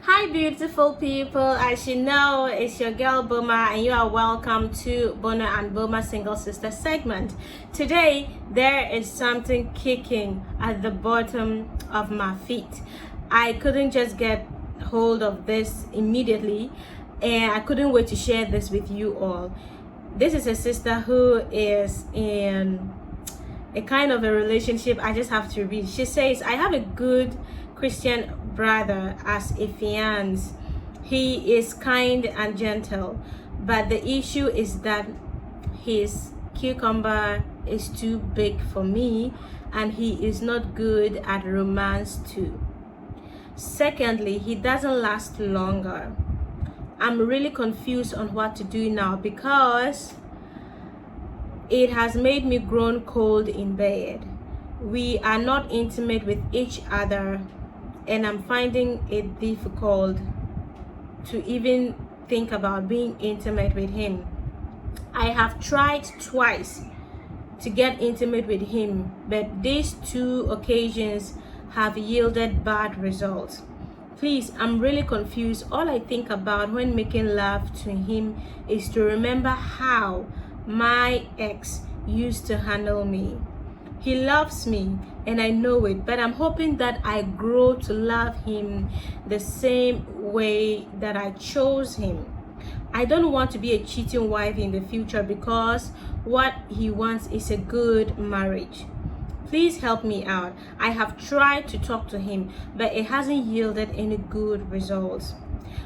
Hi, beautiful people. As you know, it's your girl Boma, and you are welcome to Bona and Boma Single Sister segment. Today, there is something kicking at the bottom of my feet. I couldn't just get hold of this immediately, and I couldn't wait to share this with you all. This is a sister who is in a kind of a relationship. I just have to read. She says, I have a good Christian brother as a fiance. He is kind and gentle, but the issue is that his cucumber is too big for me, and he is not good at romance too. Secondly, he doesn't last longer. I'm really confused on what to do now because it has made me grown cold in bed. We are not intimate with each other, and I'm finding it difficult to even think about being intimate with him. I have tried twice to get intimate with him, but these two occasions have yielded bad results. Please, I'm really confused. All I think about when making love to him is to remember how my ex used to handle me. He loves me and I know it, but I'm hoping that I grow to love him the same way that I chose him. I don't want to be a cheating wife in the future because what he wants is a good marriage. Please help me out. I have tried to talk to him, but it hasn't yielded any good results.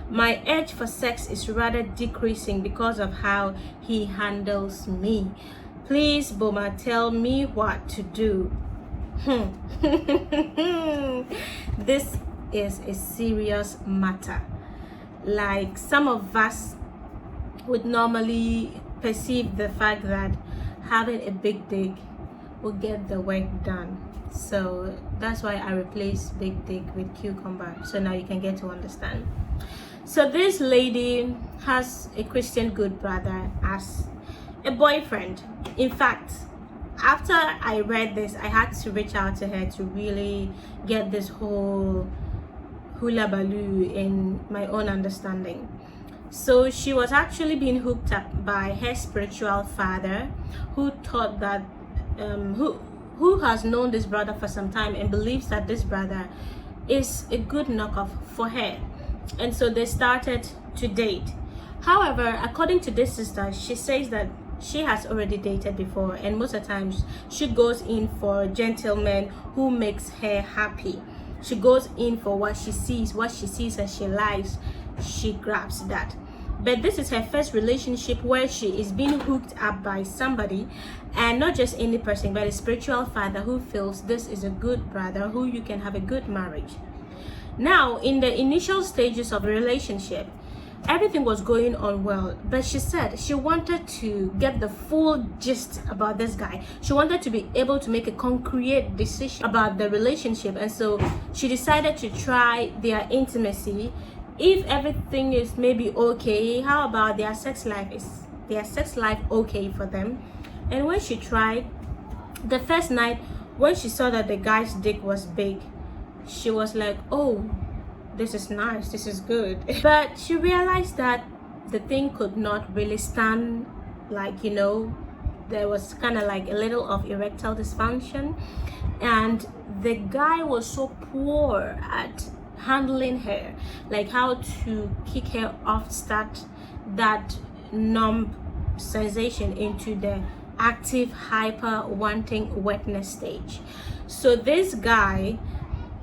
My urge for sex is rather decreasing because of how he handles me. Please, Boma, tell me what to do. This is a serious matter. Like, some of us would normally perceive the fact that having a big dick will get the work done. So that's why I replaced big dick with cucumber. So now you can get to understand. So this lady has a Christian good brother as a boyfriend. In fact, after I read this, I had to reach out to her to really get this whole hula baloo in my own understanding. So she was actually being hooked up by her spiritual father, who thought that who has known this brother for some time and believes that this brother is a good knockoff for her. And so they started to date. However, according to this sister, she says that she has already dated before, and most of the times she goes in for gentlemen who makes her happy. She goes in for what she sees and she likes, she grabs that. But this is her first relationship where she is being hooked up by somebody, and not just any person, but a spiritual father who feels this is a good brother who you can have a good marriage. Now, in the initial stages of the relationship, everything was going on well, but she said she wanted to get the full gist about this guy. She wanted to be able to make a concrete decision about the relationship, and so she decided to try their intimacy. If everything is maybe okay, how about their sex life? Is their sex life okay for them? And when she tried the first night, when she saw that the guy's dick was big, she was like, oh, this is nice, this is good. But she realized that the thing could not really stand, like, there was kind of like a little of erectile dysfunction, and the guy was so poor at handling her, like how to kick her off, start that numb sensation into the active hyper wanting wetness stage. So this guy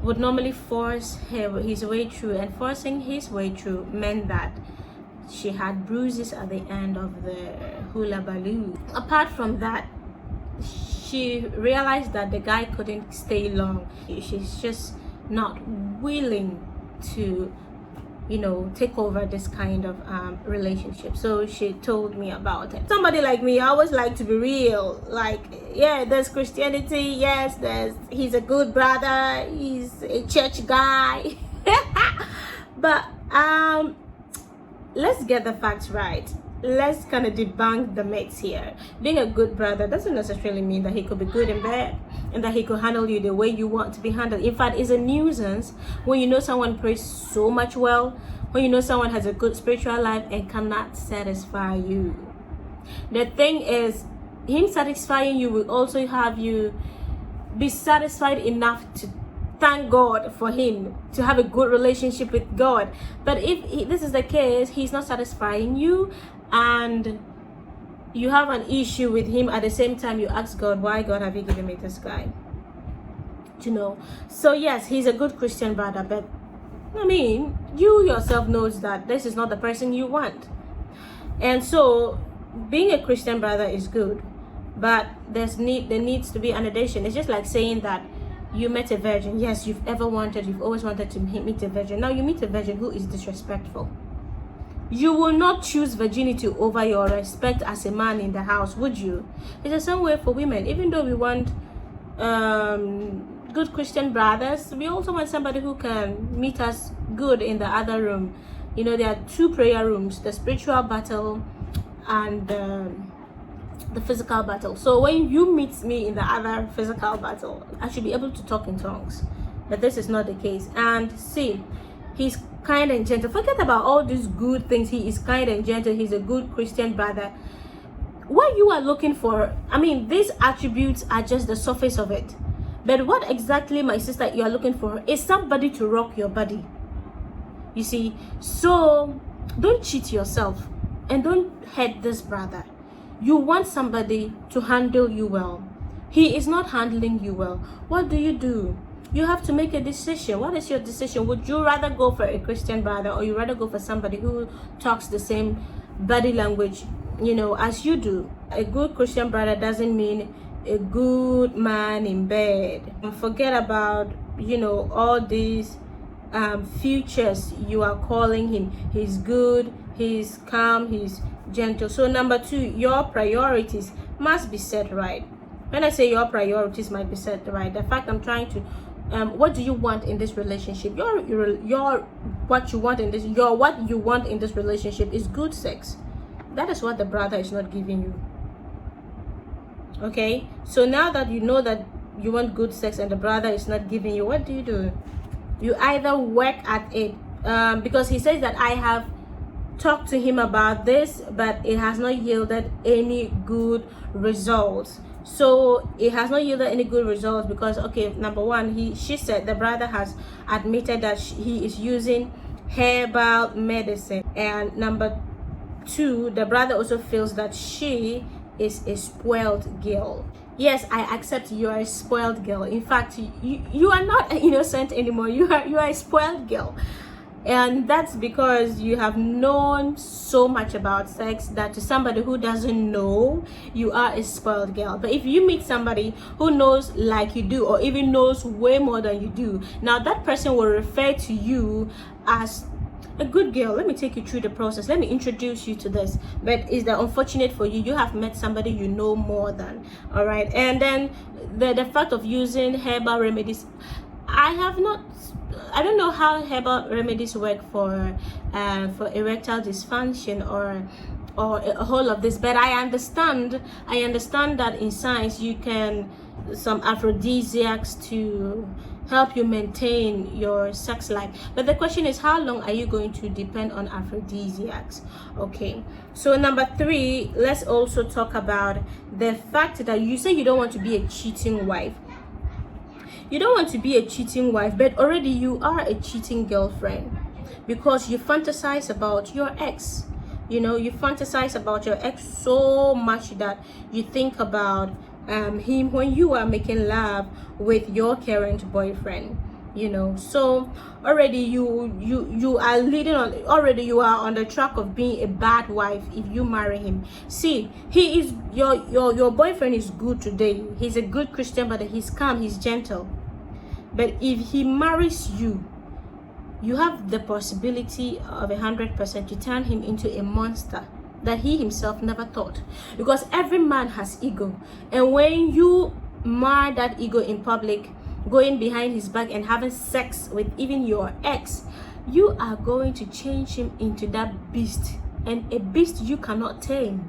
would normally force his way through, and forcing his way through meant that she had bruises at the end of the hula baloo. Apart from that, she realized that the guy couldn't stay long. She's just not willing to take over this kind of relationship. So she told me about it. Somebody like me, I always like to be real. Like, yeah, there's Christianity, yes, he's a good brother, he's a church guy. But let's get the facts right. let's kind of debunk the myths here. Being a good brother doesn't necessarily mean that he could be good in bed and that he could handle you the way you want to be handled. In fact, it's a nuisance when you know someone prays so much well, when you know someone has a good spiritual life and cannot satisfy you. The thing is, him satisfying you will also have you be satisfied enough to thank God for him, to have a good relationship with God. But if this is the case, he's not satisfying you and you have an issue with him, at the same time you ask God, why God have you given me this guy? You know, so yes, he's a good Christian brother, but I mean, you yourself knows that this is not the person you want. And so being a Christian brother is good, but there needs to be an addition. It's just like saying that you met a virgin. Yes, you've always wanted to meet a virgin. Now you meet a virgin who is disrespectful. You will not choose virginity over your respect as a man in the house, would you? It's the same way for women. Even though we want good Christian brothers, we also want somebody who can meet us good in the other room. You know, there are two prayer rooms, the spiritual battle and the physical battle. So when you meet me in the other physical battle, I should be able to talk in tongues, but this is not the case. And see, he's kind and gentle. Forget about all these good things. He is kind and gentle. He's a good Christian brother. What you are looking for, I mean, these attributes are just the surface of it, but what exactly, my sister, you are looking for is somebody to rock your body, you see. So don't cheat yourself and don't hurt this brother. You want somebody to handle you well. He is not handling you well. What do? You have to make a decision. What is your decision? Would you rather go for a Christian brother, or you rather go for somebody who talks the same body language, you know, as you do? A good Christian brother doesn't mean a good man in bed. Forget about, you know, all these futures you are calling him. He's good, he's calm, he's gentle. So number two, your priorities must be set right. When I say your priorities might be set right, the fact I'm trying to what do you want in this relationship? What you want in this relationship is good sex. That is what the brother is not giving you. Okay, so now that you know that you want good sex and the brother is not giving you, what do? You either work at it, because he says that I have talked to him about this, but it has not yielded any good results. So it has not yielded any good results because, okay, number one, she said the brother has admitted that he is using herbal medicine, and number two, the brother also feels that she is a spoiled girl. Yes, I accept you are a spoiled girl. In fact, you are not innocent anymore. You are a spoiled girl. And that's because you have known so much about sex that to somebody who doesn't know, you are a spoiled girl. But if you meet somebody who knows like you do, or even knows way more than you do, now that person will refer to you as a good girl. Let me take you through the process. Let me introduce you to this. But is that unfortunate for you? You have met somebody you know more than. All right. And then the fact of using herbal remedies, I don't know how herbal remedies work for erectile dysfunction or a whole of this, but I understand that in science you can some aphrodisiacs to help you maintain your sex life. But the question is, how long are you going to depend on aphrodisiacs? Okay, so number three, let's also talk about the fact that you say you don't want to be a cheating wife. You don't want to be a cheating wife, but already you are a cheating girlfriend because you fantasize about your ex. You know, you fantasize about your ex so much that you think about him when you are making love with your current boyfriend. You know, so already you are leading on. Already you are on the track of being a bad wife if you marry him. See, he is your boyfriend is good today. He's a good Christian, but he's calm, he's gentle. But if he marries you, you have the possibility of 100% to turn him into a monster that he himself never thought. Because every man has ego, and when you mar that ego in public, going behind his back and having sex with even your ex, you are going to change him into that beast and a beast you cannot tame.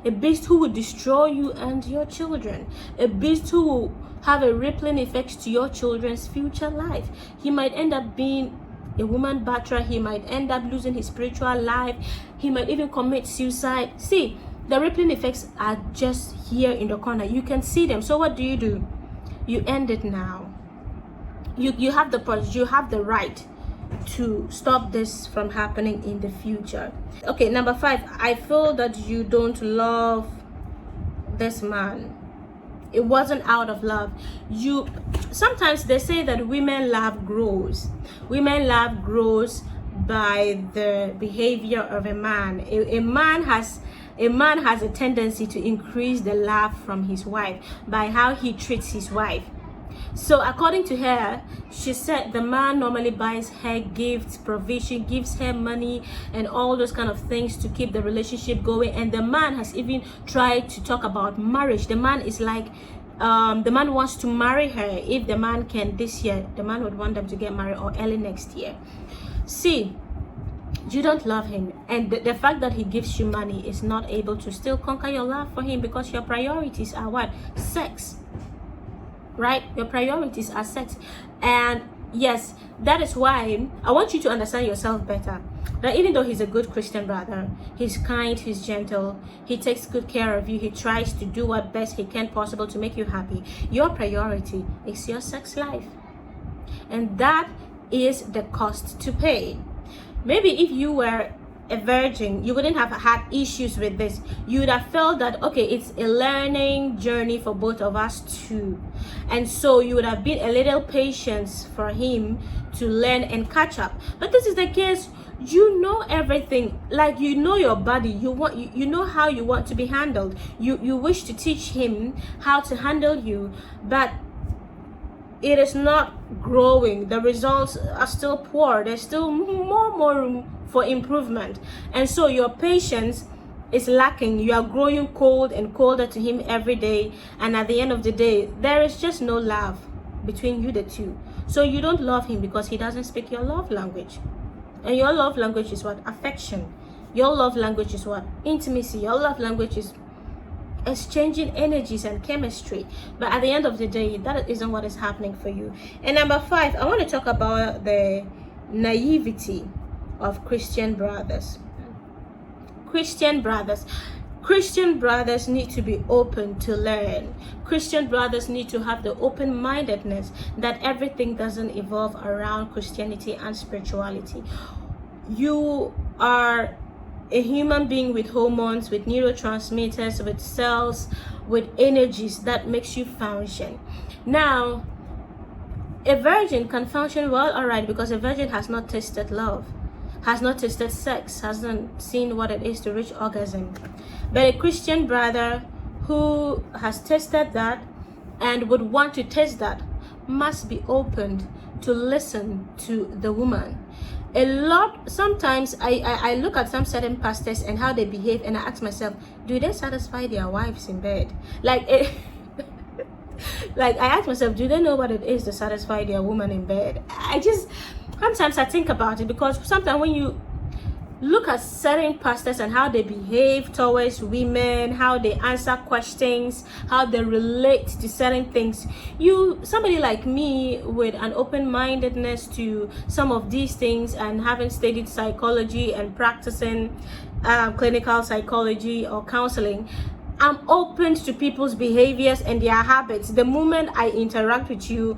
A beast who will destroy you and your children. A beast who will have a rippling effect to your children's future life. He might end up being a woman batterer. He might end up losing his spiritual life. He might even commit suicide. See, the rippling effects are just here in the corner. You can see them. So what do? You end it now. You have the right to stop this from happening in the future. Okay, number 5, I feel that you don't love this man. It wasn't out of love. Sometimes they say that women love grows by the behavior of a man. A man has a tendency to increase the love from his wife by how he treats his wife. So according to her, she said the man normally buys her gifts, provision, gives her money and all those kind of things to keep the relationship going. And the man has even tried to talk about marriage. The man is like, the man wants to marry her. If the man can this year, the man would want them to get married, or early next year. See, you don't love him, and the fact that he gives you money is not able to still conquer your love for him, because your priorities are what? Sex. Right? Your priorities are sex. And yes, that is why I want you to understand yourself better. That even though he's a good Christian brother, he's kind, he's gentle, he takes good care of you, he tries to do what best he can possible to make you happy, your priority is your sex life. And that is the cost to pay. Maybe if you were a virgin, you wouldn't have had issues with this. You would have felt that, okay, it's a learning journey for both of us too. And so you would have been a little patience for him to learn and catch up. But this is the case, you know everything. Like, you know your body, you know how you want to be handled. You wish to teach him how to handle you, but it is not growing. The results are still poor. There's still more room for improvement, and so your patience is lacking. You are growing cold and colder to him every day, and at the end of the day, there is just no love between you the two. So you don't love him because he doesn't speak your love language. And your love language is what? Affection. Your love language is what? Intimacy. Your love language is exchanging energies and chemistry. But at the end of the day, that isn't what is happening for you. And number 5, I want to talk about the naivety of Christian brothers. Christian brothers need to be open to learn. Christian brothers need to have the open-mindedness that everything doesn't evolve around Christianity and spirituality. You are a human being with hormones, with neurotransmitters, with cells, with energies that makes you function. Now, a virgin can function well, all right, because a virgin has not tasted love, has not tasted sex, hasn't seen what it is to reach orgasm. But a Christian brother who has tasted that and would want to taste that must be opened to listen to the woman. Sometimes I look at some certain pastors and how they behave, and I ask myself, do they satisfy their wives in bed? Like I ask myself, do they know what it is to satisfy their woman in bed? Sometimes I think about it, because sometimes when you look at certain pastors and how they behave towards women, how they answer questions, how they relate to certain things, somebody like me with an open-mindedness to some of these things, and having studied psychology and practicing clinical psychology or counseling, I'm open to people's behaviors and their habits. The moment I interact with you,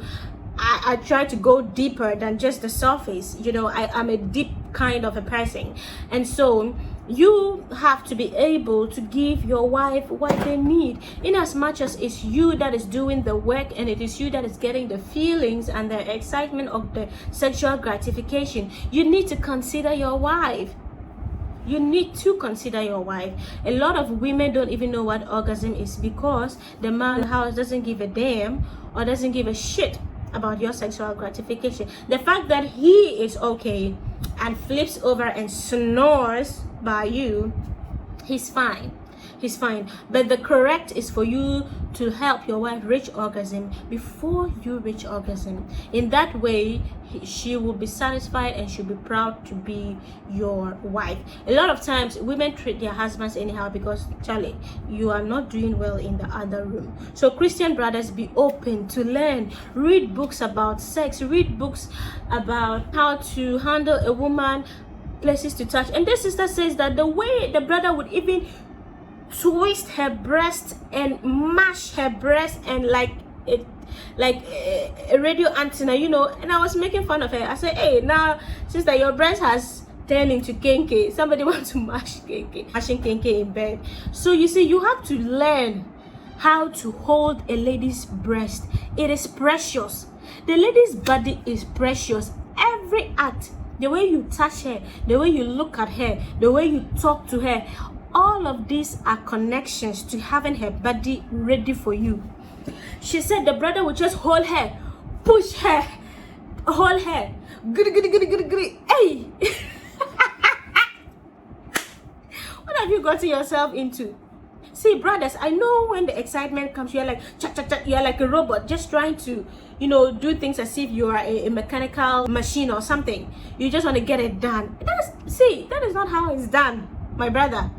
I try to go deeper than just the surface. I'm a deep kind of a person, and so you have to be able to give your wife what they need, in as much as it's you that is doing the work, and it is you that is getting the feelings and the excitement of the sexual gratification. You need to consider your wife. You need to consider your wife. A lot of women don't even know what orgasm is, because the man in the house doesn't give a damn or doesn't give a shit about your sexual gratification. The fact that he is okay and flips over and snores by you, he's fine. But the correct is for you to help your wife reach orgasm before you reach orgasm. In that way, she will be satisfied and she'll be proud to be your wife. A lot of times women treat their husbands anyhow because, Charlie, you are not doing well in the other room. So Christian brothers, be open to learn. Read books about sex, read books about how to handle a woman, places to touch. And this sister says that the way the brother would even twist her breast and mash her breast and like a radio antenna, you know. And I was making fun of her. I said, hey, now sister, your breast has turned into kenke. Somebody wants to mash kenke, mashing kenke in bed. So you see, you have to learn how to hold a lady's breast. It is precious. The lady's body is precious. Every act, the way you touch her, the way you look at her, the way you talk to her, all of these are connections to having her body ready for you. She said the brother would just hold her, push her, hold her. Hey! What have you gotten yourself into? See, brothers, I know when the excitement comes, you're like, you're like a robot, just trying to, you know, do things as if you are a mechanical machine or something. You just want to get it done. That is not how it's done, my brother.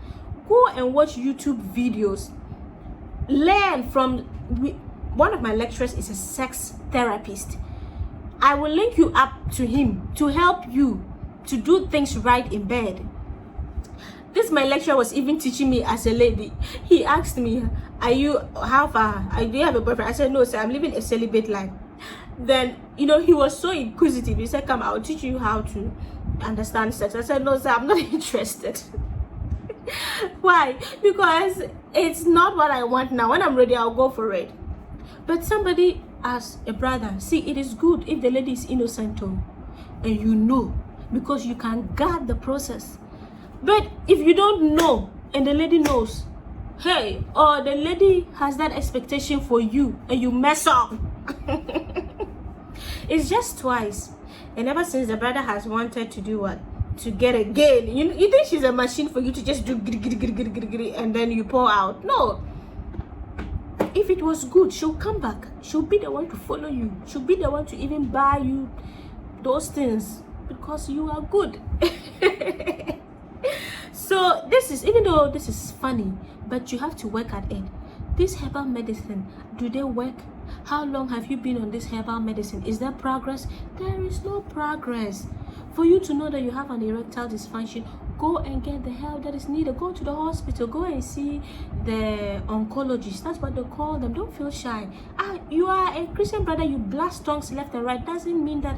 Go and watch YouTube videos. Learn from one of my lecturers is a sex therapist. I will link you up to him to help you to do things right in bed. This my lecturer was even teaching me as a lady. He asked me, do you have a boyfriend? I said, no, sir, I'm living a celibate life. Then, you know, he was so inquisitive. He said, come, I'll teach you how to understand sex. I said, no, sir, I'm not interested. Why? Because it's not what I want now. When I'm ready, I'll go for it. But somebody as a brother, see, it is good if the lady is innocent too, and you know, because you can guard the process. But if you don't know and the lady knows, hey, or the lady has that expectation for you and you mess up, it's just twice. And ever since, the brother has wanted to do what? To get a gain. You think she's a machine for you to just do and then you pour out? No. If it was good, she'll come back. She'll be the one to follow you. She'll be the one to even buy you those things because you are good. So this is, even though this is funny, but you have to work at it. This herbal medicine, do they work? How long have you been on this herbal medicine? Is there progress? There is no progress. For you to know that you have an erectile dysfunction, go and get the help that is needed. Go to the hospital. Go and see the oncologist. That's what they call them. Don't feel shy. You are a Christian brother, you blast tongues left and right. Doesn't mean that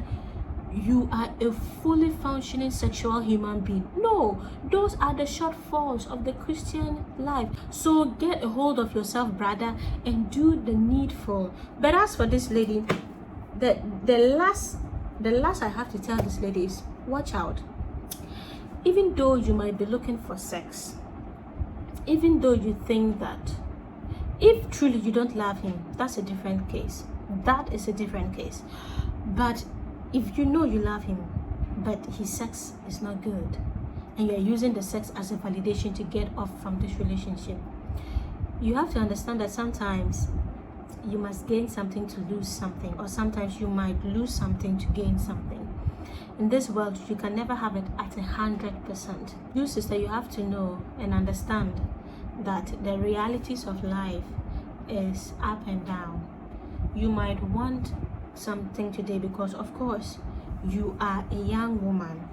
you are a fully functioning sexual human being. No, those are the shortfalls of the Christian life. So get a hold of yourself, brother, and do the needful. But as for this lady, the last I have to tell this lady is, watch out. Even though you might be looking for sex, even though you think that, if truly you don't love him, that's a different case. That is a different case. But if you know you love him, but his sex is not good, and you're using the sex as a validation to get off from this relationship, you have to understand that sometimes you must gain something to lose something, or sometimes you might lose something to gain something. In this world, you can never have it at 100%. You, sister, you have to know and understand that the realities of life is up and down. You might want something today because, of course, you are a young woman,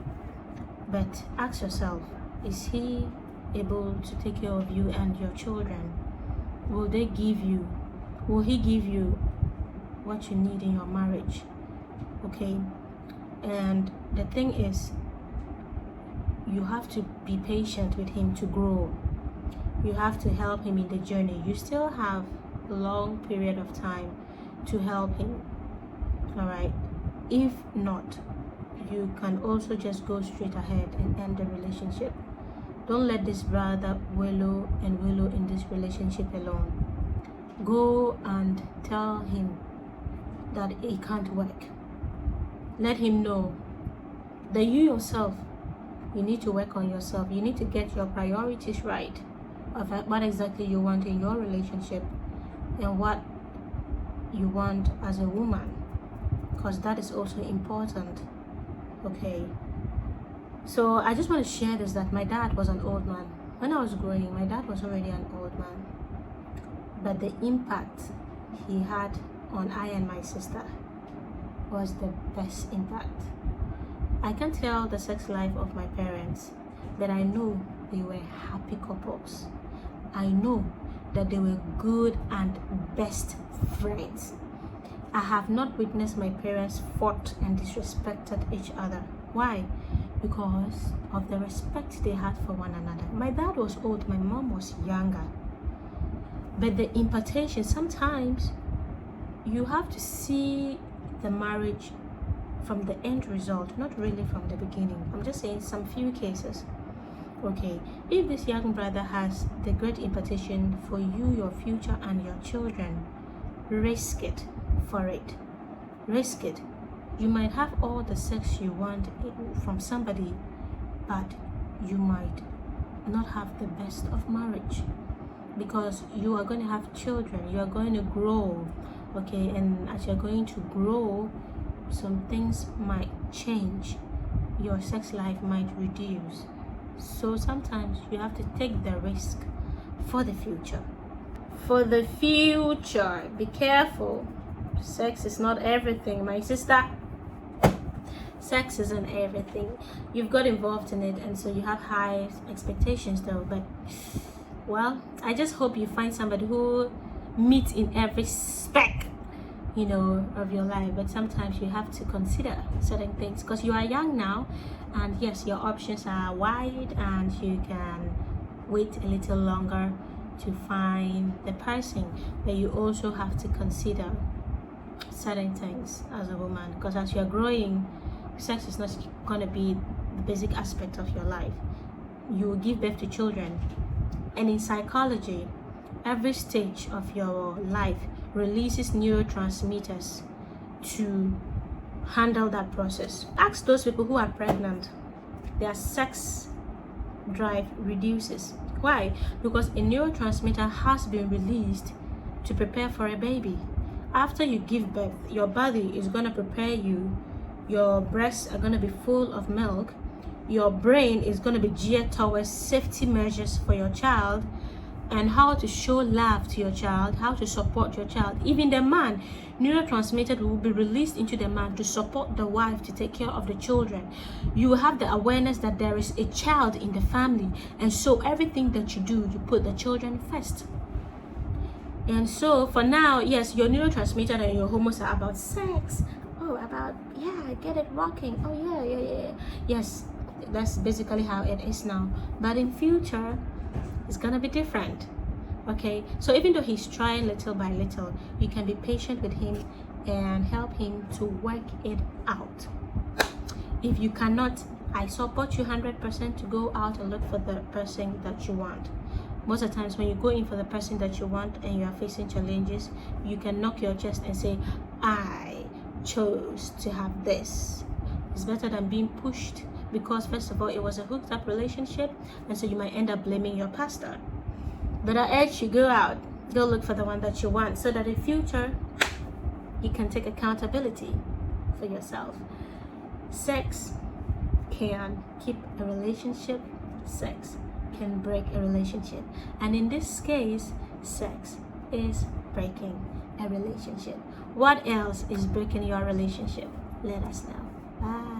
but ask yourself, is he able to take care of you and your children? Will he give you what you need in your marriage? Okay. And the thing is, you have to be patient with him to grow. You have to help him in the journey. You still have a long period of time to help him. All right. If not, you can also just go straight ahead and end the relationship. Don't let this brother wallow in this relationship alone. Go and tell him that it can't work. Let him know that you yourself, you need to work on yourself. You need to get your priorities right of what exactly you want in your relationship. and what you want as a woman, because that is also important. Okay, so I just want to share this, that my dad was an old man. When I was growing, my dad was already an old man, but the impact he had on I and my sister was the best impact. I can't tell the sex life of my parents, but I know they were happy couples. I know that they were good and best friends. I have not witnessed my parents fought and disrespected each other. Why? Because of the respect they had for one another. My dad was old, my mom was younger. But the impartation, sometimes you have to see the marriage from the end result, not really from the beginning. I'm just saying some few cases. Okay, if this young brother has the great impartation for you, your future, and your children, risk it for it. Risk it. You might have all the sex you want from somebody, but you might not have the best of marriage, because you are going to have children, you are going to grow. Okay, and as you're going to grow, some things might change, your sex life might reduce. So sometimes you have to take the risk for the future. For the future, be careful. Sex is not everything, my sister. Sex isn't everything. You've got involved in it, and so you have high expectations though. But well, I just hope you find somebody who meets in every spec, of your life. But sometimes you have to consider certain things, because you are young now, and yes, your options are wide, and you can wait a little longer to find the person. But you also have to consider certain things as a woman, because as you're growing, sex is not going to be the basic aspect of your life. You will give birth to children, and in psychology, every stage of your life releases neurotransmitters to handle that process. Ask those people who are pregnant, their sex drive reduces. Why? Because a neurotransmitter has been released to prepare for a baby. After you give birth, your body is going to prepare you. Your breasts are going to be full of milk. Your brain is going to be geared towards safety measures for your child, and how to show love to your child, how to support your child. Even the man, neurotransmitter will be released into the man to support the wife, to take care of the children. You will have the awareness that there is a child in the family, and so everything that you do, you put the children first. And so for now, yes, your neurotransmitter and your hormones are about sex. Oh, about, yeah, get it rocking. Oh, yeah. Yes, that's basically how it is now. But in future, it's gonna be different. Okay, so even though he's trying little by little, you can be patient with him and help him to work it out. If you cannot, I support you 100% to go out and look for the person that you want. Most of the times when you go in for the person that you want and you are facing challenges, you can knock your chest and say, I chose to have this. It's better than being pushed, because first of all, it was a hooked up relationship, and so you might end up blaming your pastor. But I urge you, go out, go look for the one that you want, so that in future you can take accountability for yourself. Sex can keep a relationship, sex can break a relationship, and in this case, sex is breaking a relationship. What else is breaking your relationship? Let us know. Bye.